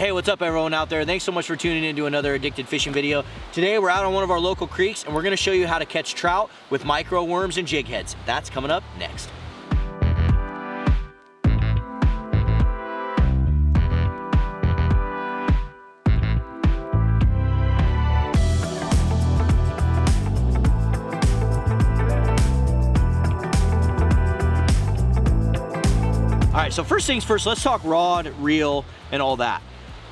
Hey, what's up everyone out there? Thanks so much for tuning in to another Addicted Fishing video. Today we're out on one of our local creeks and we're gonna show you how to catch trout with micro worms and jig heads. That's coming up next. All right, so first things first, let's talk rod, reel, and all that.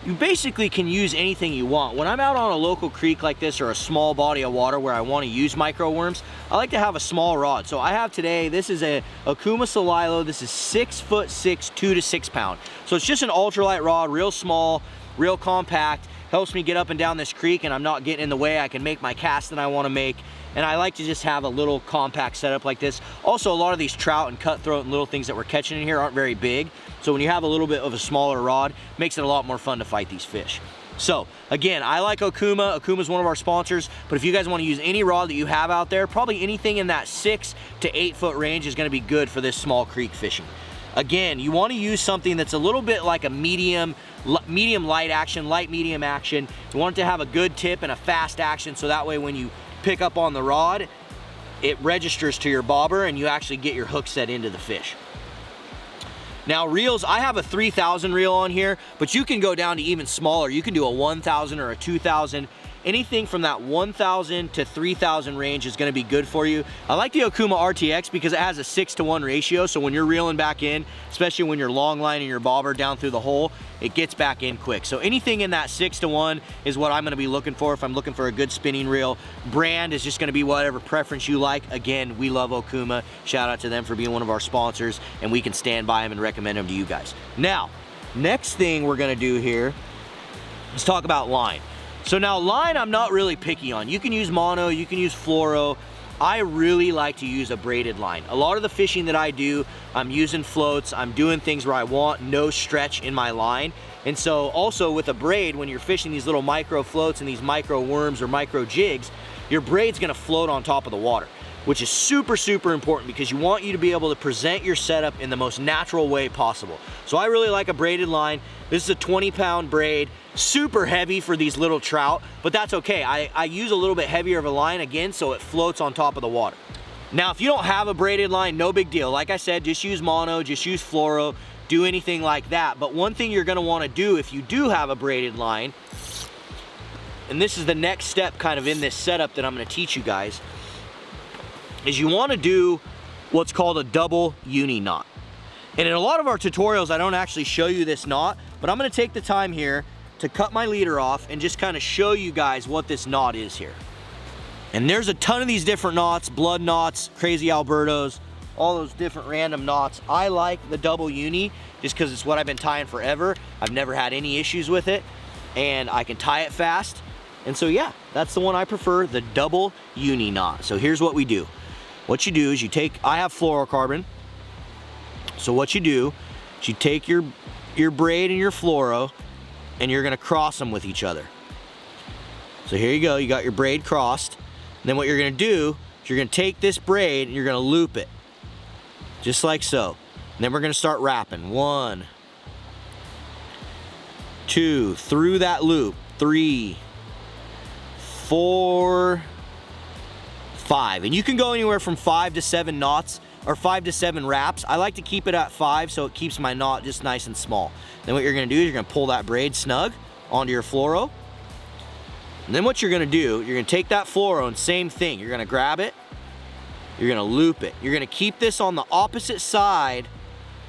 You basically can use anything you want. When I'm out on a local creek like this or a small body of water where I want to use micro worms, I like to have a small rod. So I have today, this is a Okuma Salilo. This is 6'6", 2 to 6 pound. So it's just an ultralight rod, real small, real compact. Helps me get up and down this creek and I'm not getting in the way. I can make my cast that I want to make. And I like to just have a little compact setup like this. Also, a lot of these trout and cutthroat and little things that we're catching in here aren't very big. So when you have a little bit of a smaller rod, it makes it a lot more fun to fight these fish. So again, I like Okuma. Okuma is one of our sponsors, but if you guys want to use any rod that you have out there, probably anything in that 6 to 8 foot range is going to be good for this small creek fishing. Again, you want to use something that's a little bit like a medium light action, light medium action. You want it to have a good tip and a fast action, so that way when you pick up on the rod, it registers to your bobber and you actually get your hook set into the fish. Now reels, I have a 3,000 reel on here, but you can go down to even smaller. You can do a 1,000 or a 2,000. Anything from that 1,000 to 3,000 range is going to be good for you. I like the Okuma RTX because it has a 6-to-1 ratio, so when you're reeling back in, especially when you're long lining your bobber down through the hole, it gets back in quick. So anything in that 6-to-1 is what I'm going to be looking for if I'm looking for a good spinning reel. Brand is just going to be whatever preference you like. Again, we love Okuma. Shout out to them for being one of our sponsors, and we can stand by them and recommend them to you guys. Now, next thing we're going to do here is talk about line. So now line, I'm not really picky on. You can use mono, you can use fluoro. I really like to use a braided line. A lot of the fishing that I do, I'm using floats, I'm doing things where I want no stretch in my line. And so also with a braid, when you're fishing these little micro floats and these micro worms or micro jigs, your braid's gonna float on top of the water, which is super, super important because you want you to be able to present your setup in the most natural way possible. So I really like a braided line. This is a 20-pound braid, super heavy for these little trout, but that's okay. I use a little bit heavier of a line again so it floats on top of the water. Now, if you don't have a braided line, no big deal. Like I said, just use mono, just use fluoro, do anything like that. But one thing you're gonna wanna do if you do have a braided line, and this is the next step kind of in this setup that I'm gonna teach you guys, is you wanna do what's called a double uni knot. And in a lot of our tutorials, I don't actually show you this knot, but I'm gonna take the time here to cut my leader off and just kind of show you guys what this knot is here. And there's a ton of these different knots, blood knots, crazy Albertos, all those different random knots. I like the double uni just because it's what I've been tying forever. I've never had any issues with it and I can tie it fast. And so yeah, that's the one I prefer, the double uni knot. So here's what we do. What you do is you take, I have fluorocarbon. So what you do is you take your braid and your fluoro and you're gonna cross them with each other. So here you go, you got your braid crossed. And then what you're gonna do is you're gonna take this braid and you're gonna loop it. Just like so. And then we're gonna start wrapping. 1, 2, through that loop. 3, 4, 5. And you can go anywhere from 5 to 7 knots or 5 to 7 wraps. I like to keep it at 5 so it keeps my knot just nice and small. Then what you're gonna do is you're gonna pull that braid snug onto your fluoro. And then what you're gonna do, you're gonna take that fluoro and same thing. You're gonna grab it, you're gonna loop it. You're gonna keep this on the opposite side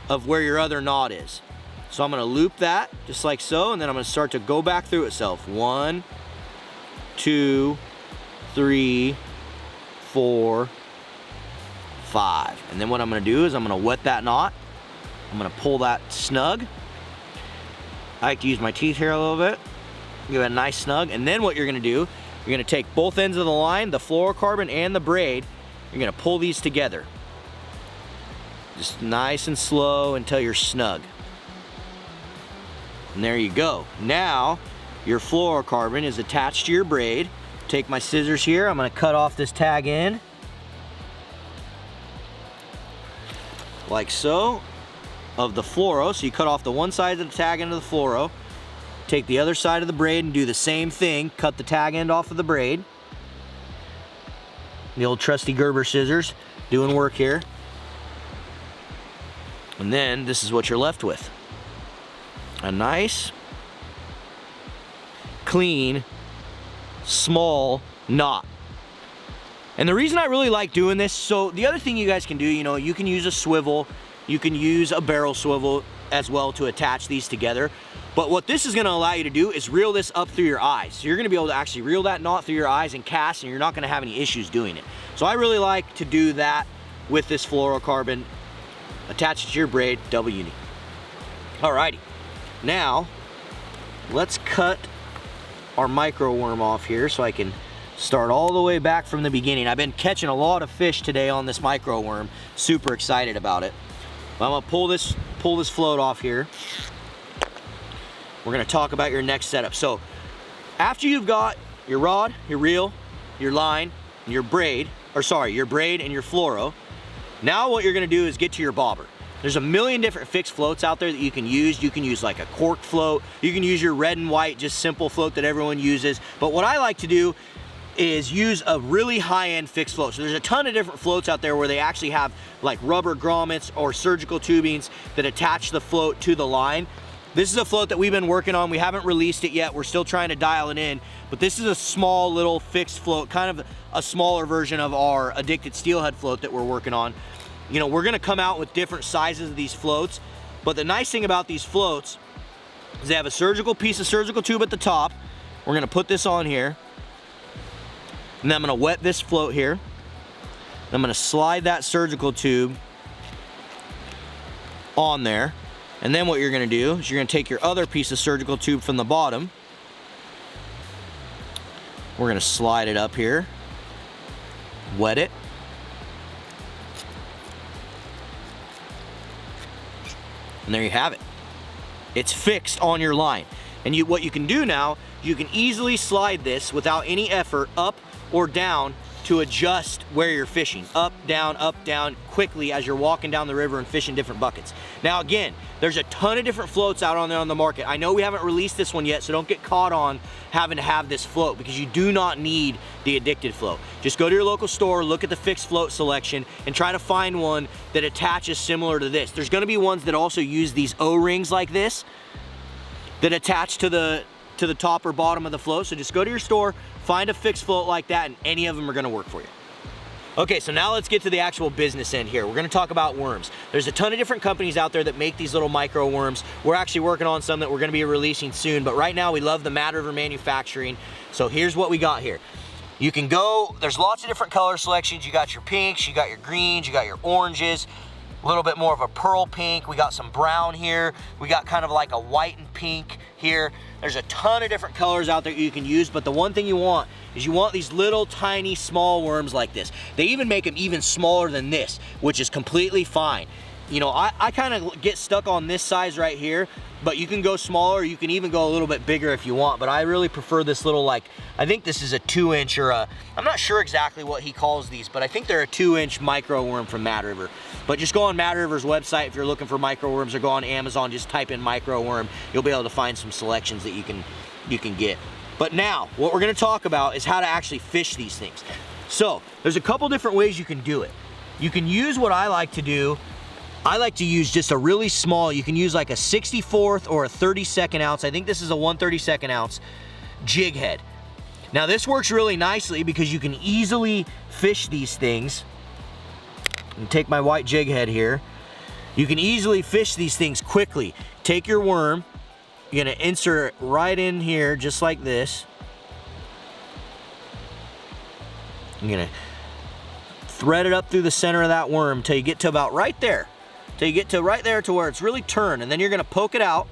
of where your other knot is. So I'm gonna loop that just like so, and then I'm gonna start to go back through itself. 1, 2, 3, 4, 5. And then what I'm gonna do is I'm gonna wet that knot. I'm gonna pull that snug. I like to use my teeth here a little bit. Give it a nice snug. And then what you're gonna do, you're gonna take both ends of the line, the fluorocarbon and the braid, you're gonna pull these together. Just nice and slow until you're snug. And there you go. Now, your fluorocarbon is attached to your braid. Take my scissors here, I'm gonna cut off this tag end. Like so, of the fluoro. So you cut off the one side of the tag end of the fluoro, take the other side of the braid and do the same thing. Cut the tag end off of the braid. The old trusty Gerber scissors doing work here. And then this is what you're left with. A nice, clean, small knot. And the reason I really like doing this, so the other thing you guys can do, you know, you can use a swivel, you can use a barrel swivel as well to attach these together. But what this is gonna allow you to do is reel this up through your eyes. So you're gonna be able to actually reel that knot through your eyes and cast, and you're not gonna have any issues doing it. So I really like to do that with this fluorocarbon. Attach it to your braid, double uni. Alrighty, now let's cut our micro worm off here so I can start all the way back from the beginning. I've been catching a lot of fish today on this micro worm. Super excited about it. I'm gonna pull this float off here. We're gonna talk about your next setup. So after you've got your rod, your reel, your line, and your braid, or sorry, your braid and your fluoro, now what you're gonna do is get to your bobber. There's a million different fixed floats out there that you can use. You can use like a cork float. You can use your red and white, just simple float that everyone uses. But what I like to do is use a really high-end fixed float. So there's a ton of different floats out there where they actually have like rubber grommets or surgical tubings that attach the float to the line. This is a float that we've been working on. We haven't released it yet. We're still trying to dial it in, but this is a small little fixed float, kind of a smaller version of our addicted steelhead float that we're working on. You know, we're gonna come out with different sizes of these floats, but the nice thing about these floats is they have a surgical piece of surgical tube at the top. We're gonna put this on here, and then I'm gonna wet this float here. I'm gonna slide that surgical tube on there. And then what you're gonna do is you're gonna take your other piece of surgical tube from the bottom. We're gonna slide it up here, wet it. And there you have it. It's fixed on your line. And what you can do now, you can easily slide this without any effort up or down to adjust where you're fishing. Up, down, quickly as you're walking down the river and fishing different buckets. Now again, there's a ton of different floats out on there on the market. I know we haven't released this one yet, so don't get caught on having to have this float because you do not need the addicted float. Just go to your local store, look at the fixed float selection, and try to find one that attaches similar to this. There's gonna be ones that also use these O-rings like this that attach to the top or bottom of the float. So just go to your store, find a fixed float like that, and any of them are gonna work for you. Okay, so now let's get to the actual business end here. We're gonna talk about worms. There's a ton of different companies out there that make these little micro worms. We're actually working on some that we're gonna be releasing soon, but right now we love the Mad River manufacturing. So here's what we got here. You can go, there's lots of different color selections. You got your pinks, you got your greens, you got your oranges, a little bit more of a pearl pink. We got some brown here. We got kind of like a white and pink here. There's a ton of different colors out there you can use, but the one thing you want is you want these little tiny small worms like this. They even make them even smaller than this, which is completely fine. You know, I kind of get stuck on this size right here, but you can go smaller, you can even go a little bit bigger if you want, but I really prefer this little, like, I think this is a 2-inch or a, I'm not sure exactly what he calls these, but I think they're a 2-inch micro worm from Mad River. But just go on Mad River's website if you're looking for micro worms, or go on Amazon, just type in micro worm. You'll be able to find some selections that you can get. But now, what we're gonna talk about is how to actually fish these things. So, there's a couple different ways you can do it. You can use what I like to do. I like to use just a really small, you can use like a 64th or a 32nd ounce. I think this is a 1/32 ounce jig head. Now this works really nicely because you can easily fish these things. And take my white jig head here. You can easily fish these things quickly. Take your worm, you're gonna insert it right in here just like this. You're gonna thread it up through the center of that worm until you get to about right there. Till you get to right there to where it's really turned, and then you're gonna poke it out,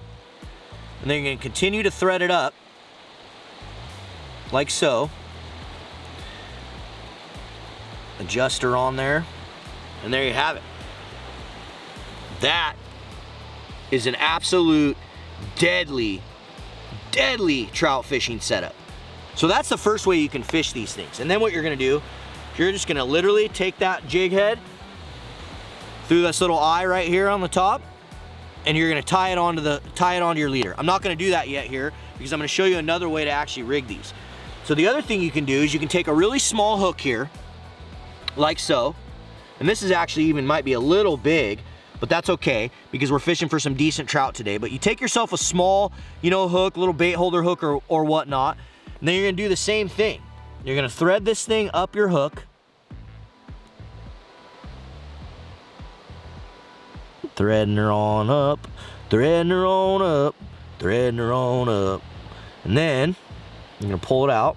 and then you're gonna continue to thread it up, like so. Adjuster on there, and there you have it. That is an absolute deadly trout fishing setup. So that's the first way you can fish these things. And then what you're gonna do, you're just gonna literally take that jig head through this little eye right here on the top, and you're gonna tie it onto your leader. I'm not gonna do that yet here because I'm gonna show you another way to actually rig these. So the other thing you can do is you can take a really small hook here, like so, and this is actually even might be a little big, but that's okay because we're fishing for some decent trout today. But you take yourself a small, you know, hook, little bait holder hook or whatnot, and then you're gonna do the same thing. You're gonna thread this thing up your hook. Threading her on up, threading her on up, threading her on up. And then you're gonna pull it out.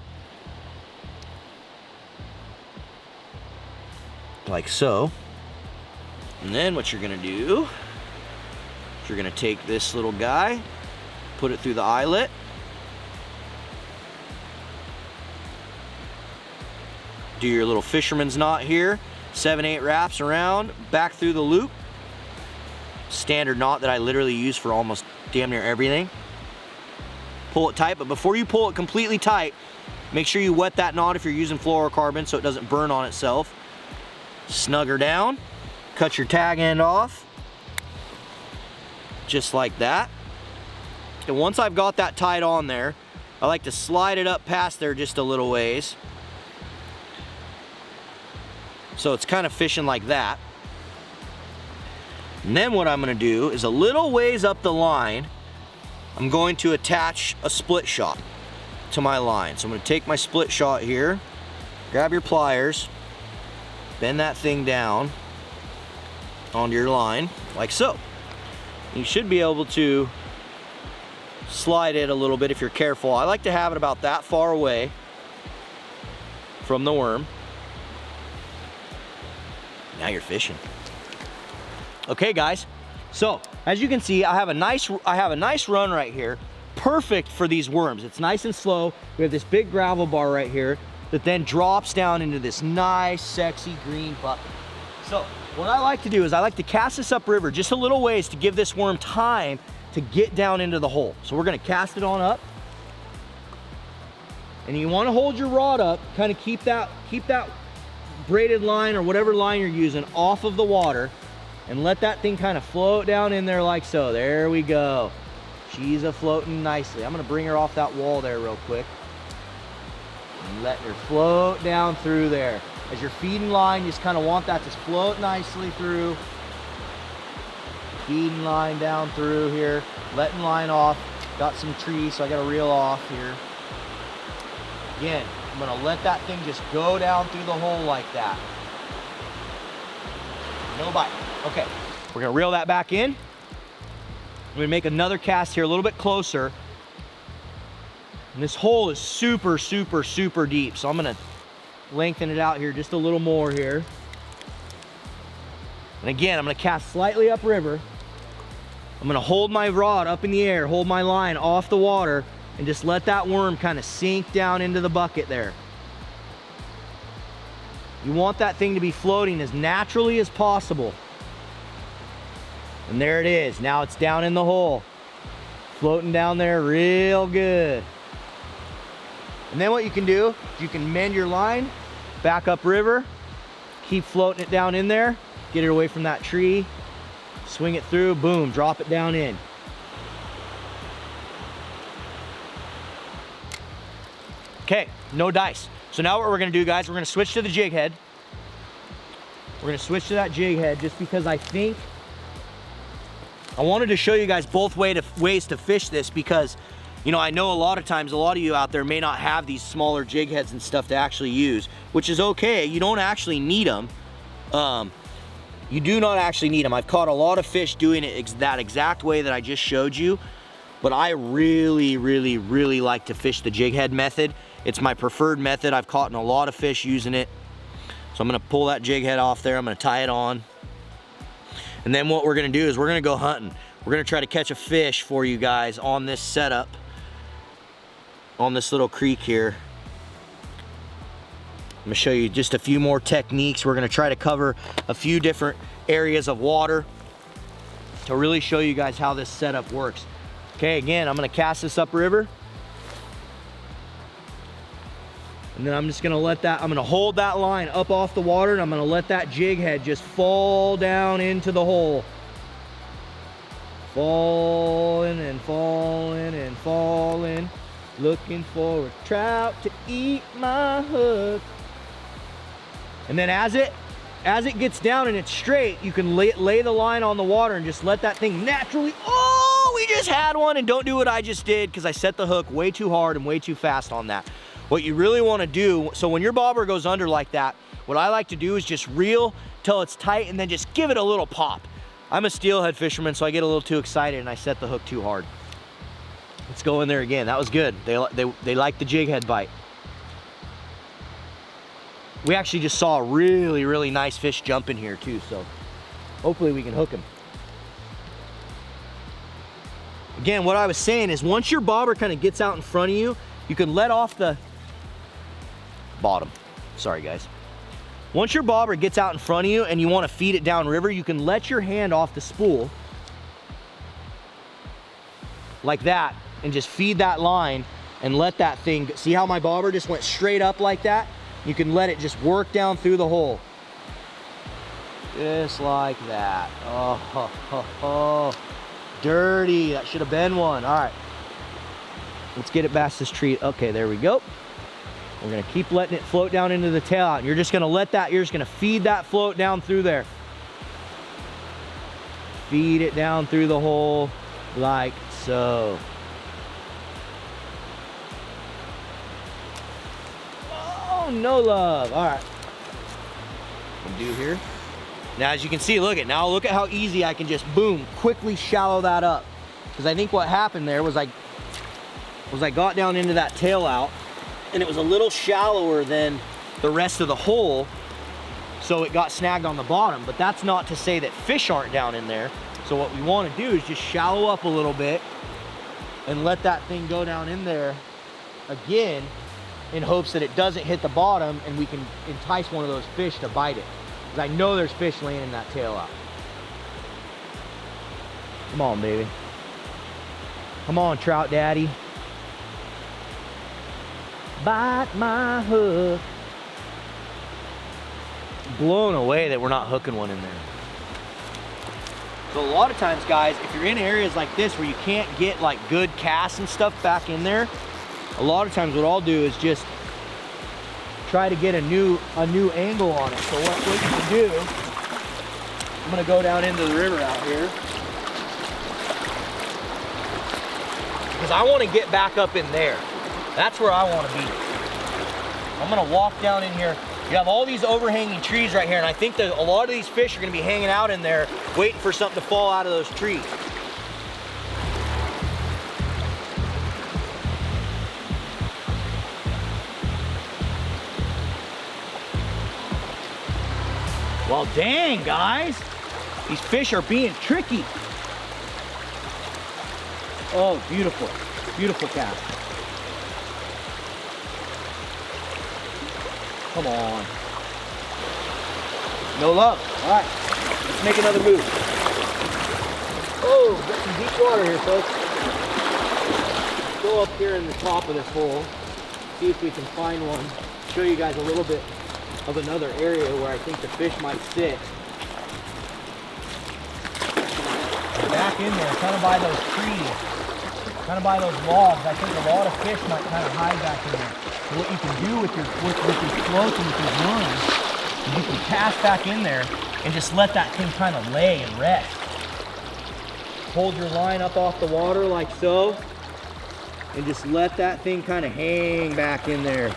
Like so. And then what you're gonna do is you're gonna take this little guy, put it through the eyelet. Do your little fisherman's knot here, 7-8 wraps around, back through the loop. Standard knot that I literally use for almost damn near everything. Pull it tight, but before you pull it completely tight, make sure you wet that knot if you're using fluorocarbon so it doesn't burn on itself. Snug her down, cut your tag end off, just like that. And once I've got that tied on there, I like to slide it up past there just a little ways. So it's kind of fishing like that. And then what I'm gonna do is a little ways up the line, I'm going to attach a split shot to my line. So I'm gonna take my split shot here, grab your pliers, bend that thing down onto your line, like so. You should be able to slide it a little bit if you're careful. I like to have it about that far away from the worm. Now you're fishing. Okay guys, so as you can see, I have a nice run right here, perfect for these worms. It's nice and slow. We have this big gravel bar right here that then drops down into this nice, sexy green bucket. So what I like to do is I like to cast this upriver just a little ways to give this worm time to get down into the hole. So we're gonna cast it on up. And you wanna hold your rod up, kind of keep that braided line or whatever line you're using off of the water, and let that thing kind of float down in there like so. There we go. She's floating nicely. I'm gonna bring her off that wall there real quick. And let her float down through there. As you're feeding line, you just kind of want that to float nicely through. Feeding line down through here. Letting line off. Got some trees, so I gotta reel off here. Again, I'm gonna let that thing just go down through the hole like that. No bite. Okay, we're gonna reel that back in. I'm gonna make another cast here a little bit closer. And this hole is super, super, super deep. So I'm gonna lengthen it out here just a little more here. And again, I'm gonna cast slightly upriver. I'm gonna hold my rod up in the air, hold my line off the water, and just let that worm kind of sink down into the bucket there. You want that thing to be floating as naturally as possible. And there it is. Now it's down in the hole. Floating down there real good. And then what you can do is you can mend your line, back up river, keep floating it down in there, get it away from that tree, swing it through, boom, drop it down in. Okay, no dice. So now what we're gonna do, guys, we're gonna switch to the jig head. We're gonna switch to that jig head just because I wanted to show you guys both ways to fish this, because, you know, I know a lot of times, a lot of you out there may not have these smaller jig heads and stuff to actually use, which is okay. You don't actually need them. You do not actually need them. I've caught a lot of fish doing it that exact way that I just showed you, but I really, really, really like to fish the jig head method. It's my preferred method. I've caught a lot of fish using it. So I'm gonna pull that jig head off there. I'm gonna tie it on. And then what we're gonna do is we're gonna go hunting. We're gonna try to catch a fish for you guys on this setup, on this little creek here. I'm gonna show you just a few more techniques. We're gonna try to cover a few different areas of water to really show you guys how this setup works. Okay, again, I'm gonna cast this upriver. And then I'm just gonna I'm gonna hold that line up off the water, and I'm gonna let that jig head just fall down into the hole. falling and falling and falling, looking for a trout to eat my hook. And then as it gets down and it's straight, you can lay the line on the water and just let that thing naturally, oh, we just had one. And don't do what I just did, because I set the hook way too hard and way too fast on that. What you really want to do, so when your bobber goes under like that, what I like to do is just reel till it's tight and then just give it a little pop. I'm a steelhead fisherman, so I get a little too excited and I set the hook too hard. Let's go in there again. That was good. They like the jig head bite. We actually just saw a really, really nice fish jump in here too, so hopefully we can hook him. Again, what I was saying is once your bobber kind of gets out in front of you, you can let off the bottom. Sorry guys. Once your bobber gets out in front of you and you want to feed it down river, you can let your hand off the spool like that and just feed that line and let that thing, see how my bobber just went straight up like that? You can let it just work down through the hole. Just like that. Oh, dirty. That should have been one. All right. Let's get it past this tree. Okay, there we go. We're gonna keep letting it float down into the tail out. And you're just gonna let that, you're just gonna feed that float down through there. Feed it down through the hole like so. No love. All right. What do here? Now, as you can see, look at how easy I can just boom, quickly shallow that up. Because I think what happened there was I got down into that tail out, and it was a little shallower than the rest of the hole, so it got snagged on the bottom. But that's not to say that fish aren't down in there. So what we want to do is just shallow up a little bit and let that thing go down in there again, in hopes that it doesn't hit the bottom and we can entice one of those fish to bite it. Because I know there's fish laying in that tail out. Come on, baby. Come on, trout daddy. Bite my hook. Blown away that we're not hooking one in there. So a lot of times, guys, if you're in areas like this where you can't get like good casts and stuff back in there, a lot of times what I'll do is just try to get a new angle on it. So what you can do, I'm gonna go down into the river out here, because I want to get back up in there. That's where I want to be. I'm gonna walk down in here. You have all these overhanging trees right here, and I think that a lot of these fish are gonna be hanging out in there waiting for something to fall out of those trees. Well, dang, guys. These fish are being tricky. Oh, beautiful. Beautiful cast. Come on. No love. All right. Let's make another move. Oh, got some deep water here, folks. Let's go up here in the top of this hole. See if we can find one. Show you guys a little bit of another area where I think the fish might sit. Back in there, kind of by those trees, kind of by those logs, I think a lot of fish might kind of hide back in there. So what you can do with your floats and with your worms is you can cast back in there and just let that thing kind of lay and rest. Hold your line up off the water like so, and just let that thing kind of hang back in there.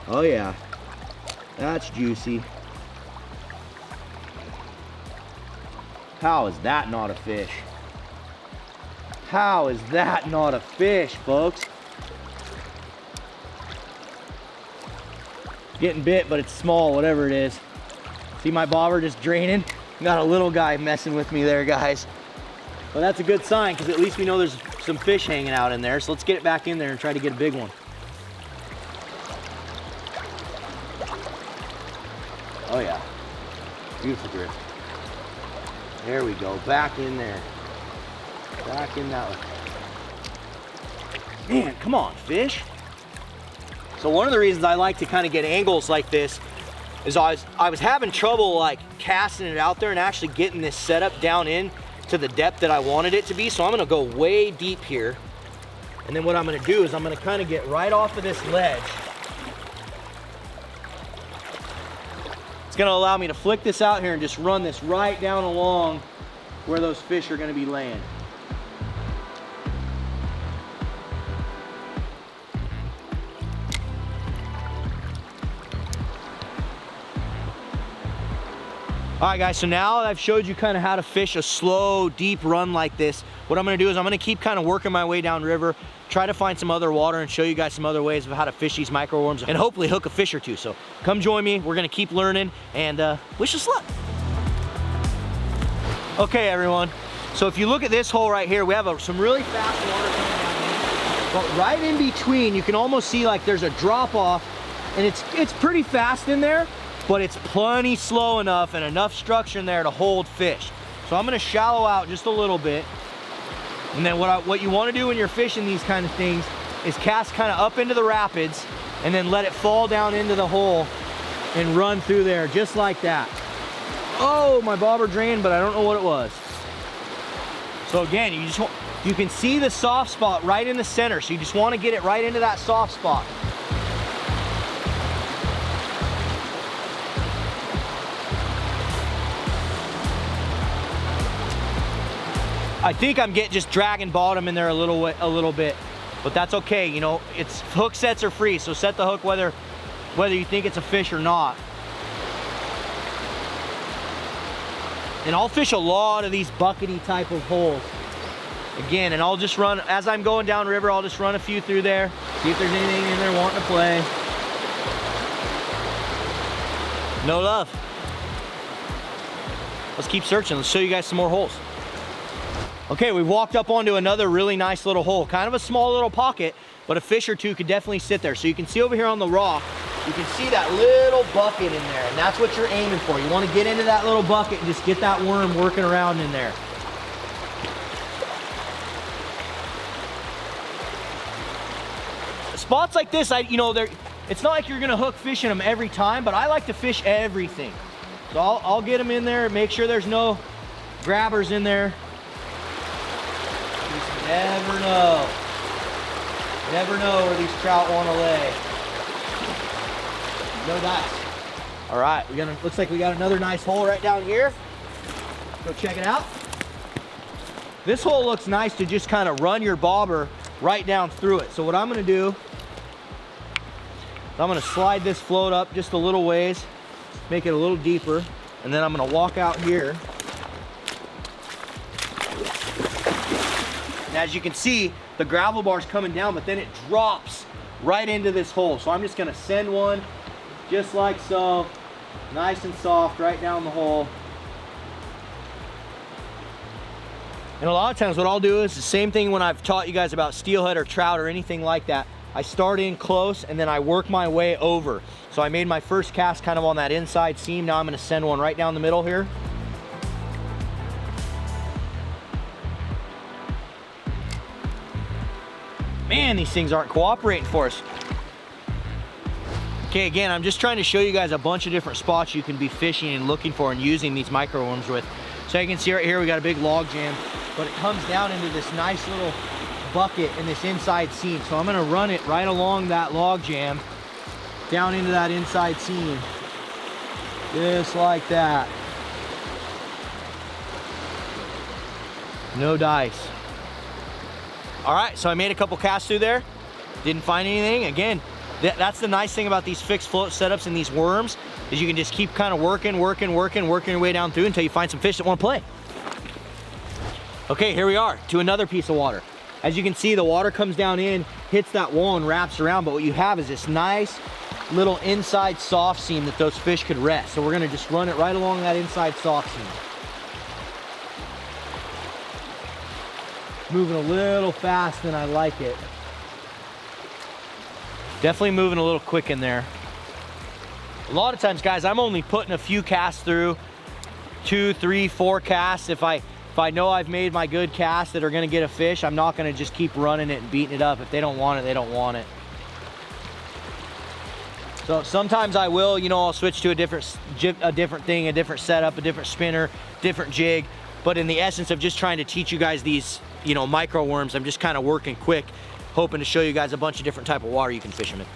Oh yeah. That's juicy. How is that not a fish? How is that not a fish, folks? Getting bit, but it's small, whatever it is. See my bobber just draining? Got a little guy messing with me there, guys. Well, that's a good sign, because at least we know there's some fish hanging out in there. So let's get it back in there and try to get a big one. Oh yeah, beautiful drift. There we go, back in there. Back in that one. Man, come on, fish. So one of the reasons I like to kind of get angles like this is I was having trouble like casting it out there and actually getting this setup down in to the depth that I wanted it to be. So I'm gonna go way deep here. And then what I'm gonna do is I'm gonna kind of get right off of this ledge. It's gonna allow me to flick this out here and just run this right down along where those fish are gonna be laying. All right guys, so now that I've showed you kind of how to fish a slow, deep run like this, what I'm gonna do is I'm gonna keep kind of working my way down river, try to find some other water and show you guys some other ways of how to fish these microworms and hopefully hook a fish or two. So come join me, we're gonna keep learning, and wish us luck. Okay everyone, so if you look at this hole right here, we have some really fast water coming down here, but right in between, you can almost see like there's a drop off, and it's pretty fast in there, but it's plenty slow enough and enough structure in there to hold fish. So I'm gonna shallow out just a little bit. And then what you wanna do when you're fishing these kind of things is cast kind of up into the rapids and then let it fall down into the hole and run through there just like that. Oh, my bobber drained, but I don't know what it was. So again, you can see the soft spot right in the center. So you just wanna get it right into that soft spot. I think I'm just dragging bottom in there a little bit, but that's okay. You know, it's hook sets are free, so set the hook whether you think it's a fish or not. And I'll fish a lot of these buckety type of holes. Again, and I'll just run, as I'm going down river, I'll just run a few through there, see if there's anything in there wanting to play. No love. Let's keep searching. Let's show you guys some more holes. Okay, we've walked up onto another really nice little hole. Kind of a small little pocket, but a fish or two could definitely sit there. So you can see over here on the rock, you can see that little bucket in there, and that's what you're aiming for. You want to get into that little bucket and just get that worm working around in there. Spots like this, it's not like you're gonna hook fish in them every time, but I like to fish everything. So I'll get them in there, make sure there's no grabbers in there. Never know. Never know where these trout want to lay. No dice. All right, looks like we got another nice hole right down here. Go check it out. This hole looks nice to just kind of run your bobber right down through it. So what I'm gonna do, I'm gonna slide this float up just a little ways, make it a little deeper, and then I'm gonna walk out here. And as you can see, the gravel bar's coming down, but then it drops right into this hole. So I'm just gonna send one just like so, nice and soft right down the hole. And a lot of times what I'll do is the same thing when I've taught you guys about steelhead or trout or anything like that. I start in close and then I work my way over. So I made my first cast kind of on that inside seam. Now I'm gonna send one right down the middle here. Man, these things aren't cooperating for us. Okay, again, I'm just trying to show you guys a bunch of different spots you can be fishing and looking for and using these microworms with. So you can see right here, we got a big log jam, but it comes down into this nice little bucket in this inside seam. So I'm gonna run it right along that log jam, down into that inside seam, just like that. No dice. All right, so I made a couple casts through there, didn't find anything. Again, that's the nice thing about these fixed float setups and these worms, is you can just keep kind of working your way down through until you find some fish that want to play. Okay, here we are to another piece of water. As you can see, the water comes down in, hits that wall and wraps around, but what you have is this nice little inside soft seam that those fish could rest. So we're gonna just run it right along that inside soft seam. Moving a little fast than I like it. Definitely moving a little quick in there. A lot of times, guys, I'm only putting a few casts through, 2, 3, 4 casts. If I know I've made my good casts that are gonna get a fish, I'm not gonna just keep running it and beating it up. If they don't want it, they don't want it. So sometimes I will, I'll switch to a different thing, a different setup, a different spinner, different jig. But in the essence of just trying to teach you guys these, you know, micro worms, I'm just kind of working quick, hoping to show you guys a bunch of different type of water you can fish them in.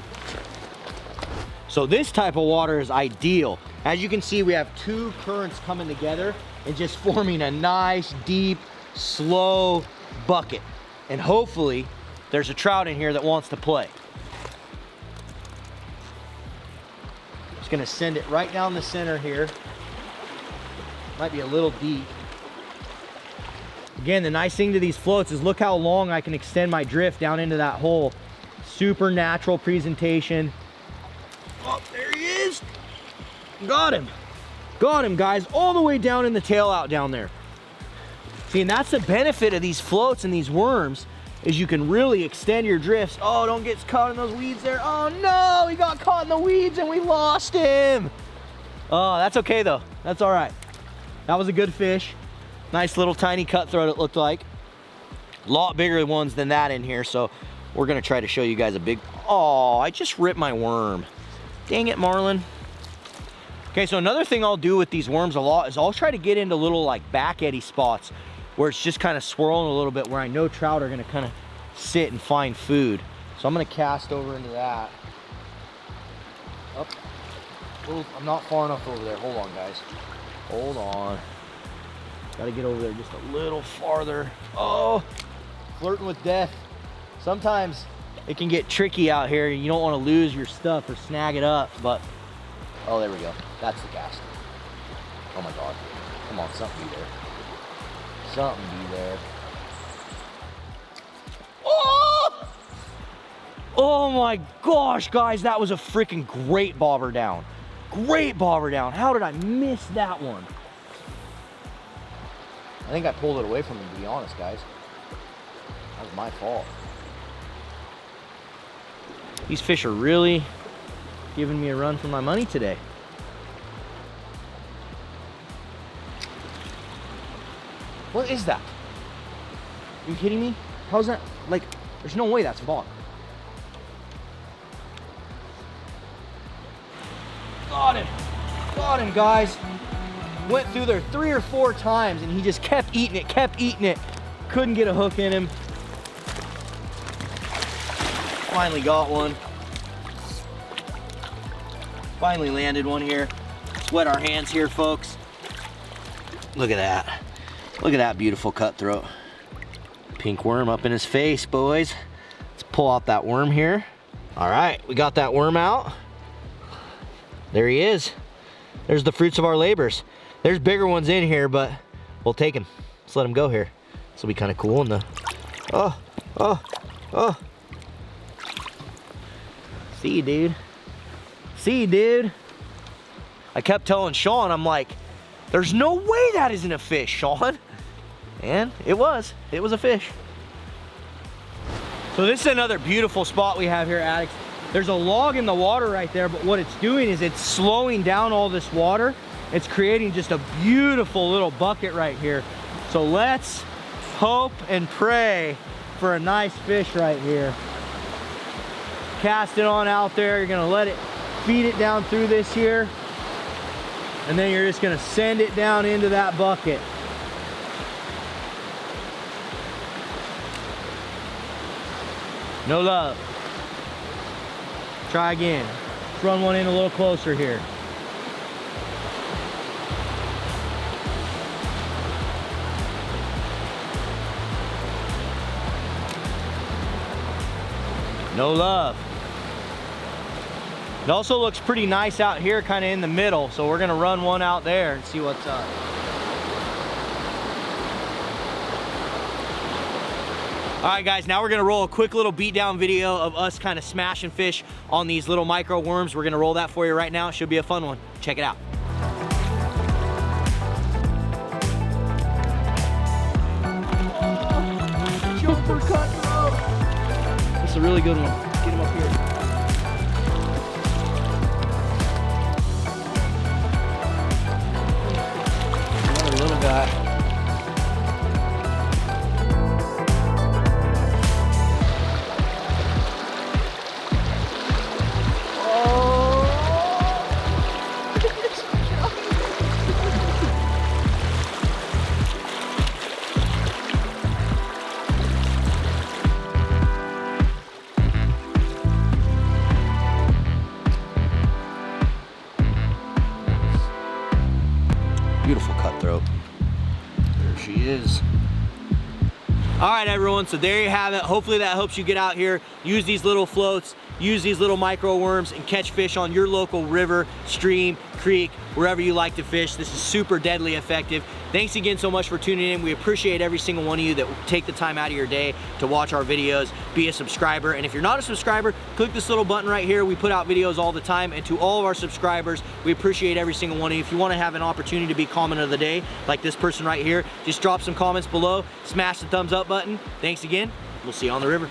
So this type of water is ideal. As you can see, we have two currents coming together and just forming a nice, deep, slow bucket. And hopefully there's a trout in here that wants to play. Just gonna send it right down the center here. Might be a little deep. Again, the nice thing to these floats is look how long I can extend my drift down into that hole. Super natural presentation. Oh, there he is. Got him. Got him, guys, all the way down in the tail out down there. See, and that's the benefit of these floats and these worms, is you can really extend your drifts. Oh, don't get caught in those weeds there. Oh no, he got caught in the weeds and we lost him. Oh, that's okay though. That's all right. That was a good fish. Nice little tiny cutthroat it looked like. A lot bigger ones than that in here, so we're gonna try to show you guys a big, oh, I just ripped my worm. Dang it, Marlin. Okay, so another thing I'll do with these worms a lot is I'll try to get into little like back eddy spots where it's just kind of swirling a little bit, where I know trout are gonna kind of sit and find food. So I'm gonna cast over into that. Up. Oh, I'm not far enough over there. Hold on, guys. Hold on. Gotta get over there just a little farther. Oh, flirting with death. Sometimes it can get tricky out here. You don't want to lose your stuff or snag it up, but oh, there we go. That's the cast. Oh my God. Come on, something be there. Something be there. Oh! Oh my gosh, guys, that was a freaking great bobber down. Great bobber down. How did I miss that one? I think I pulled it away from him, to be honest, guys. That was my fault. These fish are really giving me a run for my money today. What is that? Are you kidding me? How's that? Like, there's no way that's a bobber. Got him. Got him, guys. Went through there 3 or 4 times and he just kept eating it, kept eating it. Couldn't get a hook in him. Finally got one. Finally landed one here. Sweat our hands here, folks. Look at that. Look at that beautiful cutthroat. Pink worm up in his face, boys. Let's pull out that worm here. All right, we got that worm out. There he is. There's the fruits of our labors. There's bigger ones in here, but we'll take him. Let's let him go here. This will be kind of cool. And oh. See you, dude. See you, dude. I kept telling Sean, I'm like, there's no way that isn't a fish, Sean. And it was a fish. So this is another beautiful spot we have here at Addicts. There's a log in the water right there, but what it's doing is it's slowing down all this water. It's creating just a beautiful little bucket right here. So let's hope and pray for a nice fish right here. Cast it on out there. You're gonna let it feed it down through this here. And then you're just gonna send it down into that bucket. No love. Try again. Let's run one in a little closer here. No love. It also looks pretty nice out here, kind of in the middle, so we're gonna run one out there and see what's up. All right, guys, now we're gonna roll a quick little beatdown video of us kind of smashing fish on these little micro worms. We're gonna roll that for you right now. It should be a fun one. Check it out. Oh, jumper cutthroat. That's a really good one. Get him up here. Another little guy. cutthroat. There she is. All right, everyone, so there you have it. Hopefully that helps you get out here, use these little floats, use these little micro worms, and catch fish on your local river, stream, creek, wherever you like to fish. This is super deadly effective. Thanks again so much for tuning in. We appreciate every single one of you that take the time out of your day to watch our videos. Be a subscriber, and if you're not a subscriber, click this little button right here. We put out videos all the time, and to all of our subscribers, we appreciate every single one of you. If you want to have an opportunity to be comment of the day, like this person right here, just drop some comments below, smash the thumbs up button. Thanks again. We'll see you on the river.